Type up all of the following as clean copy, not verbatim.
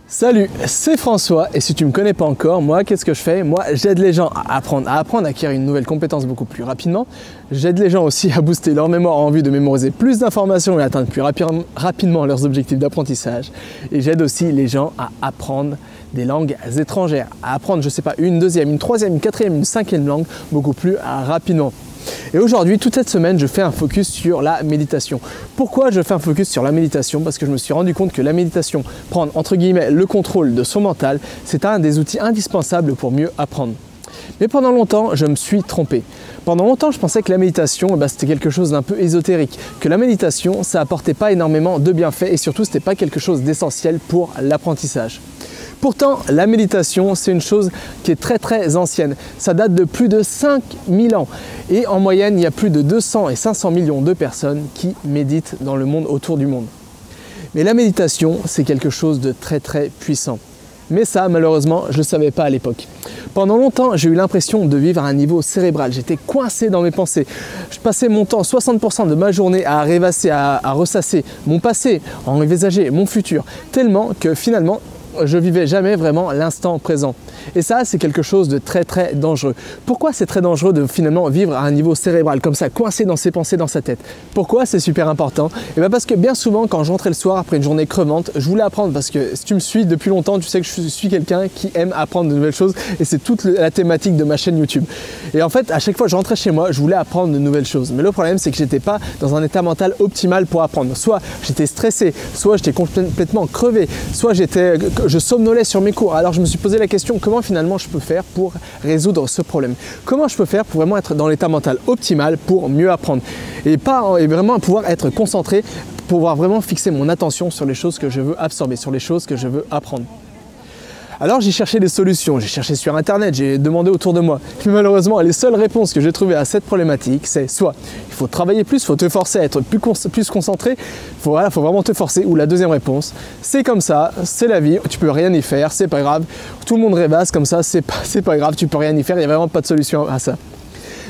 Salut, c'est François et si tu ne me connais pas encore, moi qu'est-ce que je fais? Moi j'aide les gens à apprendre, à acquérir une nouvelle compétence beaucoup plus rapidement. J'aide les gens aussi à booster leur mémoire en vue de mémoriser plus d'informations et atteindre plus rapidement leurs objectifs d'apprentissage. Et j'aide aussi les gens à apprendre des langues étrangères, à apprendre, je sais pas, une deuxième, une troisième, une quatrième, une cinquième langue beaucoup plus rapidement. Et aujourd'hui, toute cette semaine, je fais un focus sur la méditation. Pourquoi je fais un focus sur la méditation? Parce que je me suis rendu compte que la méditation, prendre entre guillemets le contrôle de son mental, c'est un des outils indispensables pour mieux apprendre. Mais pendant longtemps, je me suis trompé. Pendant longtemps, je pensais que la méditation, c'était quelque chose d'un peu ésotérique, que la méditation, ça apportait pas énormément de bienfaits et surtout, c'était pas quelque chose d'essentiel pour l'apprentissage. Pourtant, la méditation, c'est une chose qui est très ancienne. Ça date de plus de 5000 ans. Et en moyenne, il y a plus de 200 et 500 millions de personnes qui méditent dans le monde, autour du monde. Mais la méditation, c'est quelque chose de très puissant. Mais ça, malheureusement, je ne le savais pas à l'époque. Pendant longtemps, j'ai eu l'impression de vivre à un niveau cérébral. J'étais coincé dans mes pensées. Je passais mon temps, 60% de ma journée, à rêvasser, à ressasser mon passé, à envisager mon futur, tellement que finalement, je vivais jamais vraiment l'instant présent. Et ça, c'est quelque chose de très dangereux. Pourquoi c'est très dangereux de finalement vivre à un niveau cérébral, comme ça, coincé dans ses pensées, dans sa tête? Pourquoi c'est super important? Et bien parce que bien souvent, quand je rentrais le soir après une journée crevante, je voulais apprendre parce que si tu me suis depuis longtemps, tu sais que je suis quelqu'un qui aime apprendre de nouvelles choses et c'est toute la thématique de ma chaîne YouTube. Et en fait, à chaque fois que je rentrais chez moi, je voulais apprendre de nouvelles choses. Mais le problème, c'est que j'étais pas dans un état mental optimal pour apprendre. Soit j'étais stressé, soit j'étais complètement crevé, soit je somnolais sur mes cours. Alors je me suis posé la question, comment finalement je peux faire pour résoudre ce problème? Comment je peux faire pour vraiment être dans l'état mental optimal pour mieux apprendre? Et vraiment pouvoir être concentré, pour pouvoir vraiment fixer mon attention sur les choses que je veux absorber, sur les choses que je veux apprendre. Alors j'ai cherché des solutions, j'ai cherché sur internet, j'ai demandé autour de moi. Mais malheureusement, les seules réponses que j'ai trouvées à cette problématique, c'est soit il faut travailler plus, il faut te forcer à être plus concentré, il faut vraiment te forcer. Ou la deuxième réponse, c'est comme ça, c'est la vie, tu peux rien y faire, c'est pas grave. Tout le monde rêvasse comme ça, c'est pas grave, tu peux rien y faire, il n'y a vraiment pas de solution à ça.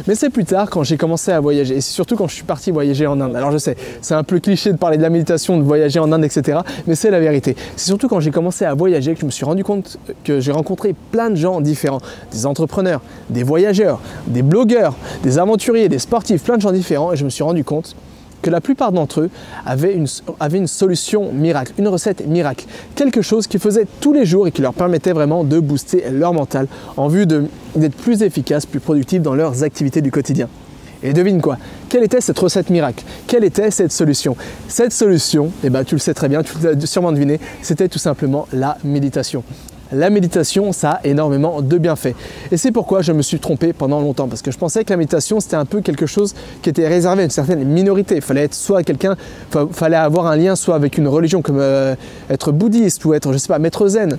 Mais c'est plus tard quand j'ai commencé à voyager et c'est surtout quand je suis parti voyager en Inde. Alors je sais, c'est un peu cliché de parler de la méditation, de voyager en Inde, etc. Mais c'est la vérité. C'est surtout quand j'ai commencé à voyager que je me suis rendu compte que j'ai rencontré plein de gens différents. Des entrepreneurs, des voyageurs, des blogueurs, des aventuriers, des sportifs, plein de gens différents. Et je me suis rendu compte que la plupart d'entre eux avaient une solution miracle, une recette miracle. Quelque chose qu'ils faisaient tous les jours et qui leur permettait vraiment de booster leur mental en vue d'être plus efficaces, plus productifs dans leurs activités du quotidien. Et devine quoi? Quelle était cette recette miracle? Quelle était cette solution? Cette solution, tu le sais très bien, tu l'as sûrement deviné, c'était tout simplement la méditation. La méditation, ça a énormément de bienfaits. Et c'est pourquoi je me suis trompé pendant longtemps. Parce que je pensais que la méditation, c'était un peu quelque chose qui était réservé à une certaine minorité. Il fallait être soit fallait avoir un lien soit avec une religion comme être bouddhiste ou être, je sais pas, maître zen,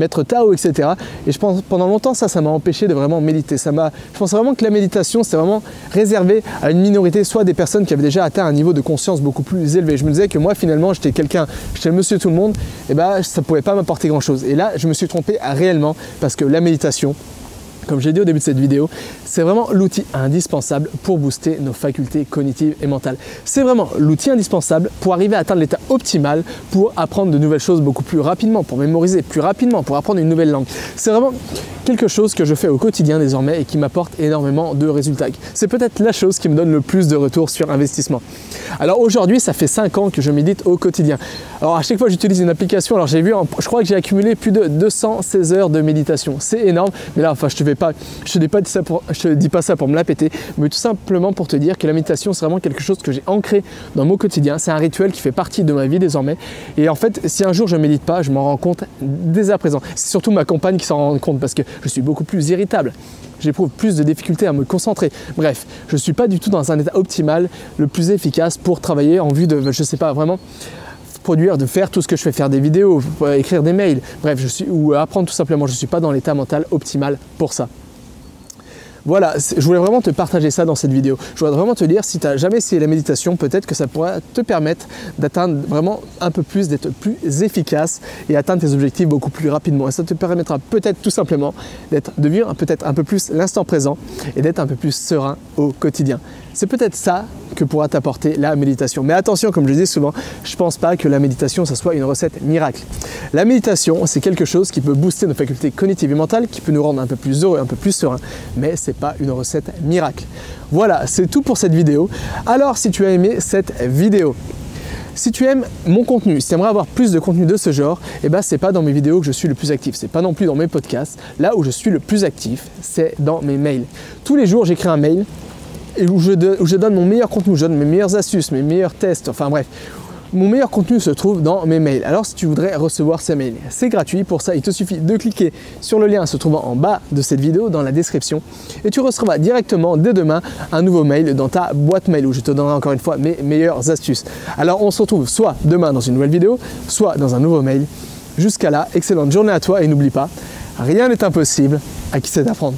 maître Tao, etc. Et je pense pendant longtemps, ça m'a empêché de vraiment méditer. Je pense vraiment que la méditation, c'était vraiment réservé à une minorité, soit des personnes qui avaient déjà atteint un niveau de conscience beaucoup plus élevé. Je me disais que moi, finalement, j'étais le monsieur tout le monde, et ça ne pouvait pas m'apporter grand-chose. Et là, je me suis trompé réellement parce que la méditation, comme j'ai dit au début de cette vidéo, c'est vraiment l'outil indispensable pour booster nos facultés cognitives et mentales. C'est vraiment l'outil indispensable pour arriver à atteindre l'état optimal pour apprendre de nouvelles choses beaucoup plus rapidement, pour mémoriser plus rapidement, pour apprendre une nouvelle langue. C'est vraiment quelque chose que je fais au quotidien désormais et qui m'apporte énormément de résultats. C'est peut-être la chose qui me donne le plus de retour sur investissement. Alors aujourd'hui, ça fait 5 ans que je médite au quotidien. Alors à chaque fois, j'utilise une application. Alors j'ai vu, je crois que j'ai accumulé plus de 216 heures de méditation. C'est énorme, mais là, enfin, je te dis pas ça pour me la péter, mais tout simplement pour te dire que la méditation, c'est vraiment quelque chose que j'ai ancré dans mon quotidien. C'est un rituel qui fait partie de ma vie désormais. Et en fait, si un jour je médite pas, je m'en rends compte dès à présent. C'est surtout ma compagne qui s'en rend compte parce que je suis beaucoup plus irritable. J'éprouve plus de difficultés à me concentrer. Bref, je ne suis pas du tout dans un état optimal, le plus efficace pour travailler en vue de, je sais pas, vraiment de faire tout ce que je fais, faire des vidéos, écrire des mails, bref, ou apprendre tout simplement. Je ne suis pas dans l'état mental optimal pour ça. Voilà, je voulais vraiment te partager ça dans cette vidéo. Je voudrais vraiment te dire, si tu n'as jamais essayé la méditation, peut-être que ça pourrait te permettre d'atteindre vraiment un peu plus, d'être plus efficace et atteindre tes objectifs beaucoup plus rapidement. Et ça te permettra peut-être tout simplement de vivre peut-être un peu plus l'instant présent et d'être un peu plus serein au quotidien. C'est peut-être ça que pourra t'apporter la méditation. Mais attention, comme je le dis souvent, je ne pense pas que la méditation, ça soit une recette miracle. La méditation, c'est quelque chose qui peut booster nos facultés cognitives et mentales, qui peut nous rendre un peu plus heureux, un peu plus serein, mais ce n'est pas une recette miracle. Voilà, c'est tout pour cette vidéo. Alors, si tu as aimé cette vidéo, si tu aimes mon contenu, si tu aimerais avoir plus de contenu de ce genre, eh ben, c'est pas dans mes vidéos que je suis le plus actif, c'est pas non plus dans mes podcasts. Là où je suis le plus actif, c'est dans mes mails. Tous les jours, j'écris un mail et où je donne mon meilleur contenu, je donne mes meilleures astuces, mes meilleurs tests, enfin bref. Mon meilleur contenu se trouve dans mes mails. Alors si tu voudrais recevoir ces mails, c'est gratuit. Pour ça, il te suffit de cliquer sur le lien se trouvant en bas de cette vidéo, dans la description. Et tu recevras directement dès demain un nouveau mail dans ta boîte mail où je te donnerai encore une fois mes meilleures astuces. Alors on se retrouve soit demain dans une nouvelle vidéo, soit dans un nouveau mail. Jusqu'à là, excellente journée à toi et n'oublie pas, rien n'est impossible à qui sait apprendre.